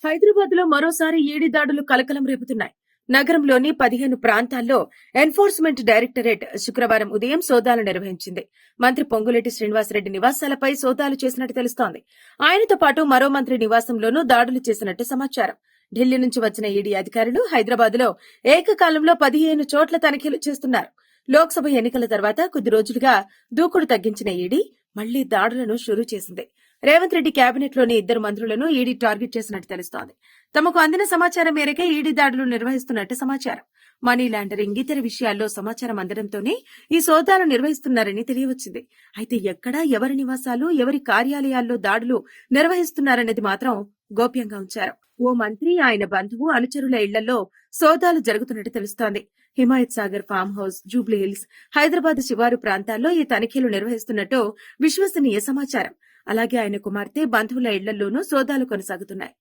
హైదరాబాద్ లో మరోసారి ఈడీ దాడులు కలకలం రేపుతున్నాయి. నగరంలోని 15 ప్రాంతాల్లో ఎన్ఫోర్స్మెంట్ డైరెక్టరేట్ శుక్రవారం ఉదయం సోదాలు నిర్వహించింది. మంత్రి పొంగులేటి శ్రీనివాసరెడ్డి నివాసాలపై సోదాలు చేసినట్టు తెలుస్తోంది. ఆయనతో పాటు మరో మంత్రి నివాసంలోనూ దాడులు చేసినట్టు సమాచారం. ఢిల్లీ నుంచి వచ్చిన ఈడీ అధికారులు హైదరాబాద్ లో ఏకకాలంలో 15 చోట్ల తనిఖీలు చేస్తున్నారు. లోక్సభ ఎన్నికల తర్వాత కొద్ది రోజులుగా దూకుడు తగ్గించిన ఈడీ మళ్లీ దాడులను షురూ చేసింది. రేవంత్ రెడ్డి కేబినెట్ లోని 2 మంత్రులను ఈడీ టార్గెట్ చేసినట్టు తెలుస్తోంది. తమకు అందిన సమాచారం మేరకే ఈడీ దాడులు నిర్వహిస్తున్నట్టు సమాచారం. మనీ లాండరింగ్ ఇతర విషయాల్లో సమాచారం అందడంతోనే ఈ సోదాలు నిర్వహిస్తున్నారని తెలియవచ్చింది. అయితే ఎక్కడ ఎవరి నివాసాలు, ఎవరి కార్యాలయాల్లో దాడులు నిర్వహిస్తున్నారనేది మాత్రం గోప్యంగా ఉంచారు. ఓ మంత్రి, ఆయన బంధువు, అనుచరుల ఇళ్లలో సోదాలు జరుగుతున్నట్టు తెలుస్తోంది. Himayat Sagar farm house, Jubilee hills, Hyderabad శివారు ప్రాంతాల్లో ఈ తనిఖీలు నిర్వహిస్తున్నట్టు విశ్వసనీయ సమాచారం. అలాగే ఆయన కుమార్తె, బంధువుల ఇళ్లలోనూ సోదాలు కొనసాగుతున్నాయి.